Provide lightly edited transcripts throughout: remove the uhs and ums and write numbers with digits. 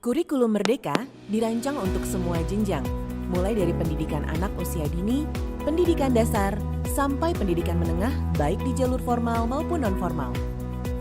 Kurikulum Merdeka dirancang untuk semua jenjang, mulai dari pendidikan anak usia dini, pendidikan dasar, sampai pendidikan menengah baik di jalur formal maupun non-formal.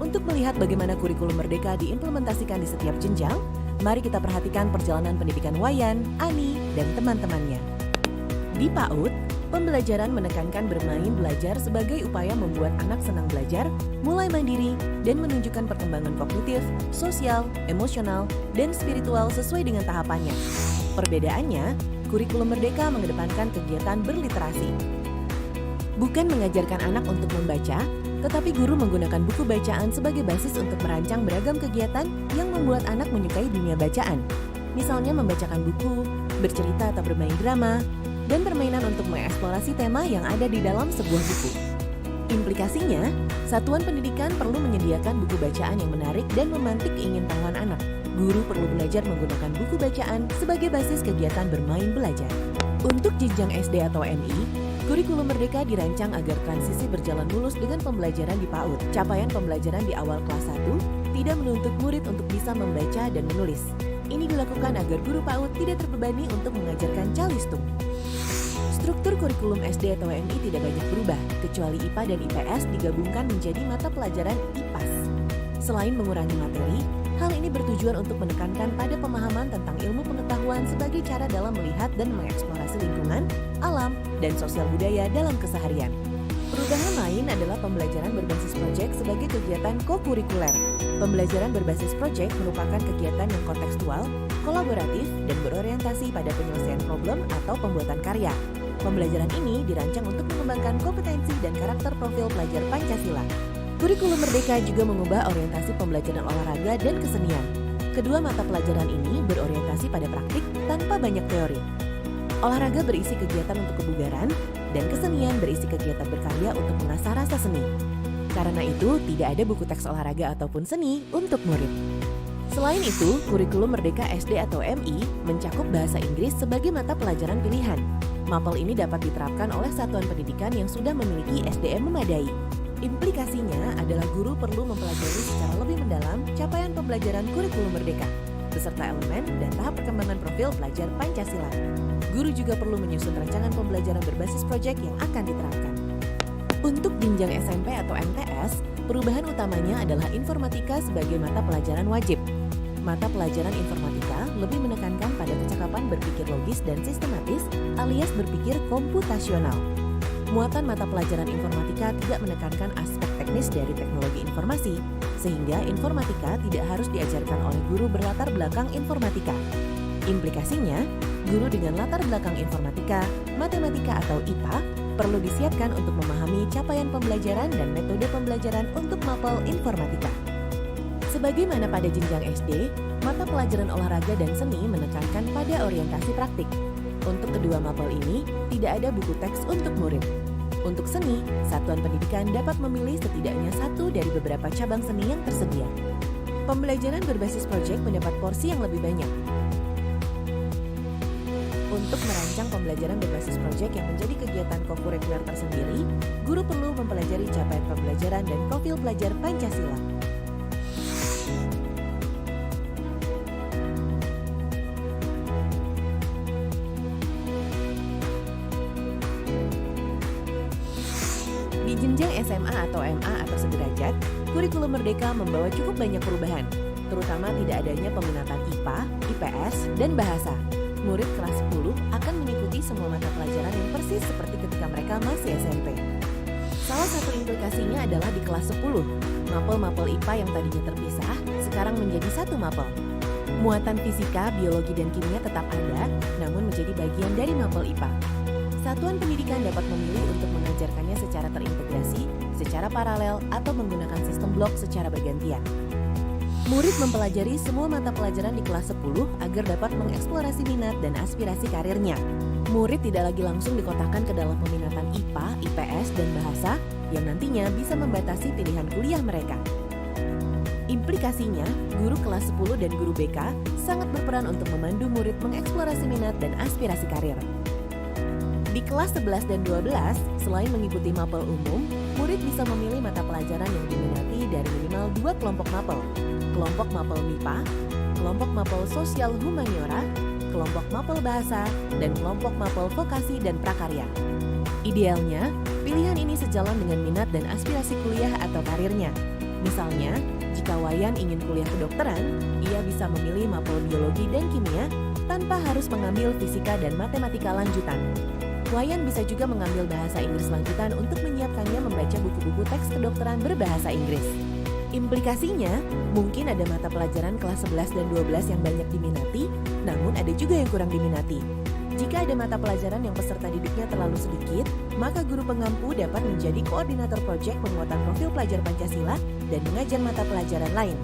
Untuk melihat bagaimana kurikulum Merdeka diimplementasikan di setiap jenjang, mari kita perhatikan perjalanan pendidikan Wayan, Ani, dan teman-temannya. Di PAUD, pembelajaran menekankan bermain belajar sebagai upaya membuat anak senang belajar, mulai mandiri, dan menunjukkan perkembangan kognitif, sosial, emosional, dan spiritual sesuai dengan tahapannya. Perbedaannya, kurikulum Merdeka mengedepankan kegiatan berliterasi. Bukan mengajarkan anak untuk membaca, tetapi guru menggunakan buku bacaan sebagai basis untuk merancang beragam kegiatan yang membuat anak menyukai dunia bacaan. Misalnya membacakan buku, bercerita atau bermain drama, dan permainan untuk mengeksplorasi tema yang ada di dalam sebuah buku. Implikasinya, satuan pendidikan perlu menyediakan buku bacaan yang menarik dan memantik keingintahuan anak. Guru perlu belajar menggunakan buku bacaan sebagai basis kegiatan bermain belajar. Untuk jenjang SD atau MI, kurikulum Merdeka dirancang agar transisi berjalan mulus dengan pembelajaran di PAUD. Capaian pembelajaran di awal kelas 1 tidak menuntut murid untuk bisa membaca dan menulis. Ini dilakukan agar guru PAUD tidak terbebani untuk mengajarkan calistung. Struktur kurikulum SD atau MI tidak banyak berubah, kecuali IPA dan IPS digabungkan menjadi mata pelajaran IPAS. Selain mengurangi materi, hal ini bertujuan untuk menekankan pada pemahaman tentang ilmu pengetahuan sebagai cara dalam melihat dan mengeksplorasi lingkungan, alam, dan sosial budaya dalam keseharian. Perubahan lain adalah pembelajaran berbasis proyek sebagai kegiatan kokurikuler. Pembelajaran berbasis proyek merupakan kegiatan yang kontekstual, kolaboratif, dan berorientasi pada penyelesaian problem atau pembuatan karya. Pembelajaran ini dirancang untuk mengembangkan kompetensi dan karakter profil pelajar Pancasila. Kurikulum Merdeka juga mengubah orientasi pembelajaran olahraga dan kesenian. Kedua mata pelajaran ini berorientasi pada praktik tanpa banyak teori. Olahraga berisi kegiatan untuk kebugaran, dan kesenian berisi kegiatan berkarya untuk mengasah rasa seni. Karena itu, tidak ada buku teks olahraga ataupun seni untuk murid. Selain itu, kurikulum Merdeka SD atau MI mencakup bahasa Inggris sebagai mata pelajaran pilihan. Mapel ini dapat diterapkan oleh satuan pendidikan yang sudah memiliki SDM memadai. Implikasinya adalah guru perlu mempelajari secara lebih mendalam capaian pembelajaran kurikulum Merdeka, beserta elemen dan tahap perkembangan profil pelajar Pancasila. Guru juga perlu menyusun rancangan pembelajaran berbasis proyek yang akan diterapkan. Untuk jenjang SMP atau MTS, perubahan utamanya adalah informatika sebagai mata pelajaran wajib. Mata pelajaran informatika lebih menekankan pada kecakapan berpikir logis dan sistematis alias berpikir komputasional. Muatan mata pelajaran informatika tidak menekankan aspek teknis dari teknologi informasi, sehingga informatika tidak harus diajarkan oleh guru berlatar belakang informatika. Implikasinya, guru dengan latar belakang informatika, matematika atau IPA perlu disiapkan untuk memahami capaian pembelajaran dan metode pembelajaran untuk mapel informatika. Sebagaimana pada jenjang SD, mata pelajaran olahraga dan seni menekankan pada orientasi praktik. Untuk kedua mapel ini, tidak ada buku teks untuk murid. Untuk seni, satuan pendidikan dapat memilih setidaknya satu dari beberapa cabang seni yang tersedia. Pembelajaran berbasis proyek mendapat porsi yang lebih banyak. Untuk merancang pembelajaran berbasis proyek yang menjadi kegiatan kokurikuler tersendiri, guru perlu mempelajari capaian pembelajaran dan profil pelajar Pancasila. Di jenjang SMA atau MA atau sederajat, kurikulum Merdeka membawa cukup banyak perubahan, terutama tidak adanya peminatan IPA, IPS, dan bahasa. Murid kelas 10 akan mengikuti semua mata pelajaran yang persis seperti ketika mereka masih SMP. Salah satu implikasinya adalah di kelas 10, mapel-mapel IPA yang tadinya terpisah, sekarang menjadi satu mapel. Muatan fisika, biologi, dan kimia tetap ada, namun menjadi bagian dari mapel IPA. Satuan pendidikan dapat memilih untuk mengajarkannya secara terintegrasi, secara paralel, atau menggunakan sistem blok secara bergantian. Murid mempelajari semua mata pelajaran di kelas 10 agar dapat mengeksplorasi minat dan aspirasi karirnya. Murid tidak lagi langsung dikotakkan ke dalam peminatan IPA, IPS, dan bahasa yang nantinya bisa membatasi pilihan kuliah mereka. Implikasinya, guru kelas 10 dan guru BK sangat berperan untuk memandu murid mengeksplorasi minat dan aspirasi karir. Di kelas 11 dan 12, selain mengikuti mapel umum, murid bisa memilih mata pelajaran yang diminati dari minimal 2 kelompok mapel. Kelompok mapel MIPA, kelompok mapel sosial humaniora, kelompok mapel bahasa, dan kelompok mapel vokasi dan prakarya. Idealnya, pilihan ini sejalan dengan minat dan aspirasi kuliah atau karirnya. Misalnya, jika Wayan ingin kuliah kedokteran, ia bisa memilih mapel biologi dan kimia tanpa harus mengambil fisika dan matematika lanjutan. Wayan bisa juga mengambil bahasa Inggris lanjutan untuk menyiapkannya membaca buku-buku teks kedokteran berbahasa Inggris. Implikasinya, mungkin ada mata pelajaran kelas 11 dan 12 yang banyak diminati, namun ada juga yang kurang diminati. Jika ada mata pelajaran yang peserta didiknya terlalu sedikit, maka guru pengampu dapat menjadi koordinator proyek penguatan profil pelajar Pancasila dan mengajar mata pelajaran lain.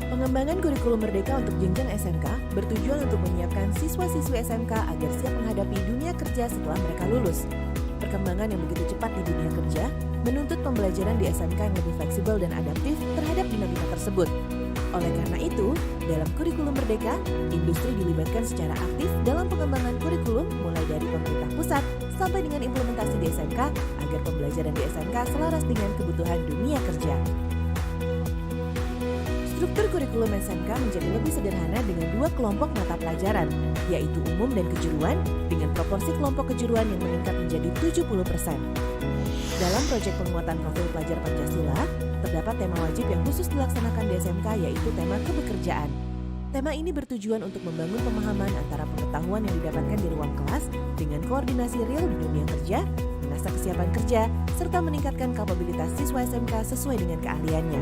Pengembangan kurikulum merdeka untuk jenjang SMK bertujuan untuk menyiapkan siswa-siswi SMK agar siap menghadapi dunia kerja setelah mereka lulus. Perkembangan yang begitu cepat di dunia kerja menuntut pembelajaran di SMK yang lebih fleksibel dan adaptif terhadap dinamika tersebut. Oleh karena itu, dalam kurikulum merdeka, industri dilibatkan secara aktif dalam pengembangan kurikulum mulai dari pemerintah pusat sampai dengan implementasi di SMK agar pembelajaran di SMK selaras dengan kebutuhan dunia kerja. Struktur kurikulum SMK menjadi lebih sederhana dengan dua kelompok mata pelajaran, yaitu umum dan kejuruan, dengan proporsi kelompok kejuruan yang meningkat menjadi 70%. Dalam proyek penguatan profil pelajar Pancasila, terdapat tema wajib yang khusus dilaksanakan di SMK, yaitu tema kebekerjaan. Tema ini bertujuan untuk membangun pemahaman antara pengetahuan yang didapatkan di ruang kelas dengan koordinasi real di dunia kerja, mengasah kesiapan kerja, serta meningkatkan kapabilitas siswa SMK sesuai dengan keahliannya.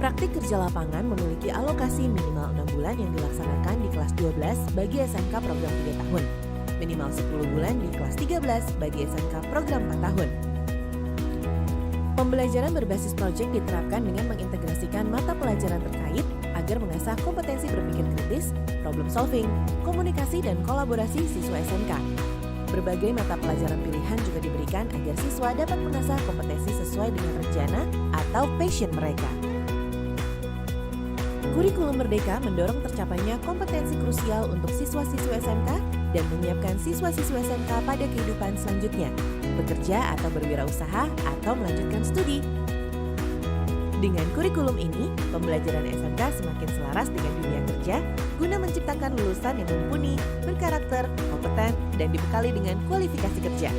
Praktik kerja lapangan memiliki alokasi minimal 6 bulan yang dilaksanakan di kelas 12 bagi SMK program 3 tahun, minimal 10 bulan di kelas 13 bagi SMK program 4 tahun. Pembelajaran berbasis proyek diterapkan dengan mengintegrasikan mata pelajaran terkait agar mengasah kompetensi berpikir kritis, problem solving, komunikasi, dan kolaborasi siswa SMK. Berbagai mata pelajaran pilihan juga diberikan agar siswa dapat mengasah kompetensi sesuai dengan rencana atau passion mereka. Kurikulum Merdeka mendorong tercapainya kompetensi krusial untuk siswa-siswa SMK dan menyiapkan siswa-siswa SMK pada kehidupan selanjutnya, bekerja atau berwirausaha atau melanjutkan studi. Dengan kurikulum ini, pembelajaran SMK semakin selaras dengan dunia kerja guna menciptakan lulusan yang mumpuni, berkarakter, kompeten, dan dibekali dengan kualifikasi kerja.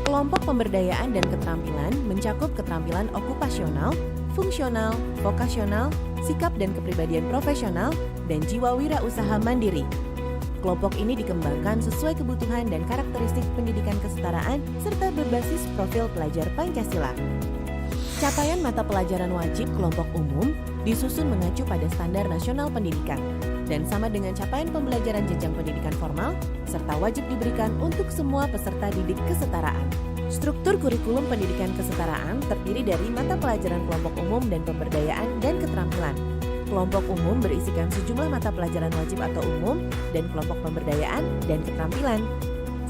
Kelompok pemberdayaan dan keterampilan mencakup keterampilan okupasional, fungsional, vokasional, sikap dan kepribadian profesional, dan jiwa wirausaha mandiri. Kelompok ini dikembangkan sesuai kebutuhan dan karakteristik pendidikan kesetaraan serta berbasis profil pelajar Pancasila. Capaian mata pelajaran wajib kelompok umum disusun mengacu pada standar nasional pendidikan dan sama dengan capaian pembelajaran jenjang pendidikan formal serta wajib diberikan untuk semua peserta didik kesetaraan. Struktur kurikulum pendidikan kesetaraan terdiri dari mata pelajaran kelompok umum dan pemberdayaan dan keterampilan. Kelompok umum berisikan sejumlah mata pelajaran wajib atau umum dan kelompok pemberdayaan dan keterampilan.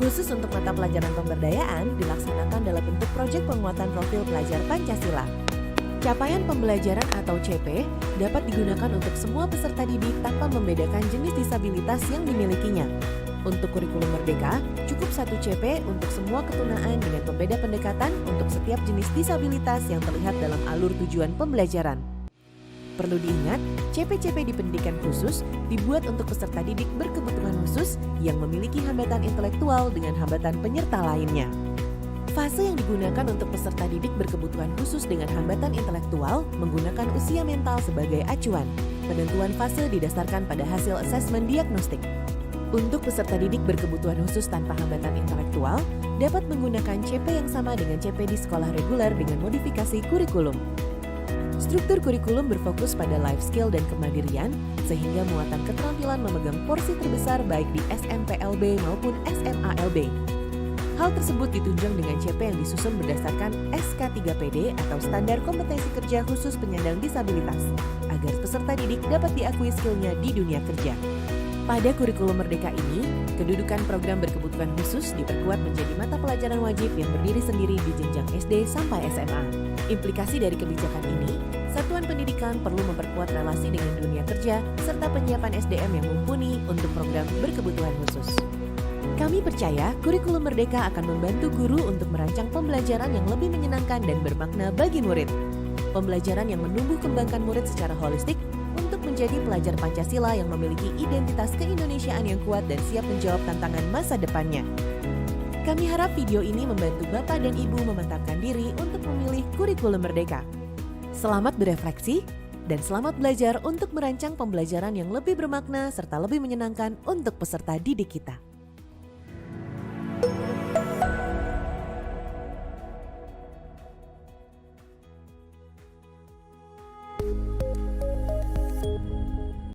Khusus untuk mata pelajaran pemberdayaan dilaksanakan dalam bentuk proyek penguatan profil pelajar Pancasila. Capaian pembelajaran atau CP dapat digunakan untuk semua peserta didik tanpa membedakan jenis disabilitas yang dimilikinya. Untuk kurikulum Merdeka, cukup 1 CP untuk semua ketunaan dengan pembeda pendekatan untuk setiap jenis disabilitas yang terlihat dalam alur tujuan pembelajaran. Perlu diingat, CP-CP di pendidikan khusus dibuat untuk peserta didik berkebutuhan khusus yang memiliki hambatan intelektual dengan hambatan penyerta lainnya. Fase yang digunakan untuk peserta didik berkebutuhan khusus dengan hambatan intelektual menggunakan usia mental sebagai acuan. Penentuan fase didasarkan pada hasil asesmen diagnostik. Untuk peserta didik berkebutuhan khusus tanpa hambatan intelektual, dapat menggunakan CP yang sama dengan CP di sekolah reguler dengan modifikasi kurikulum. Struktur kurikulum berfokus pada life skill dan kemandirian, sehingga muatan keterampilan memegang porsi terbesar baik di SMPLB maupun SMALB. Hal tersebut ditunjang dengan CP yang disusun berdasarkan SK3PD atau Standar Kompetensi Kerja Khusus Penyandang Disabilitas, agar peserta didik dapat diakui skillnya di dunia kerja. Pada kurikulum Merdeka ini, kedudukan program berkebutuhan khusus diperkuat menjadi mata pelajaran wajib yang berdiri sendiri di jenjang SD sampai SMA. Implikasi dari kebijakan ini, satuan pendidikan perlu memperkuat relasi dengan dunia kerja serta penyiapan SDM yang mumpuni untuk program berkebutuhan khusus. Kami percaya kurikulum Merdeka akan membantu guru untuk merancang pembelajaran yang lebih menyenangkan dan bermakna bagi murid. Pembelajaran yang menumbuh kembangkan murid secara holistik untuk menjadi pelajar Pancasila yang memiliki identitas keindonesiaan yang kuat dan siap menjawab tantangan masa depannya. Kami harap video ini membantu Bapak dan Ibu memantapkan diri untuk memilih kurikulum merdeka. Selamat berefleksi dan selamat belajar untuk merancang pembelajaran yang lebih bermakna serta lebih menyenangkan untuk peserta didik kita.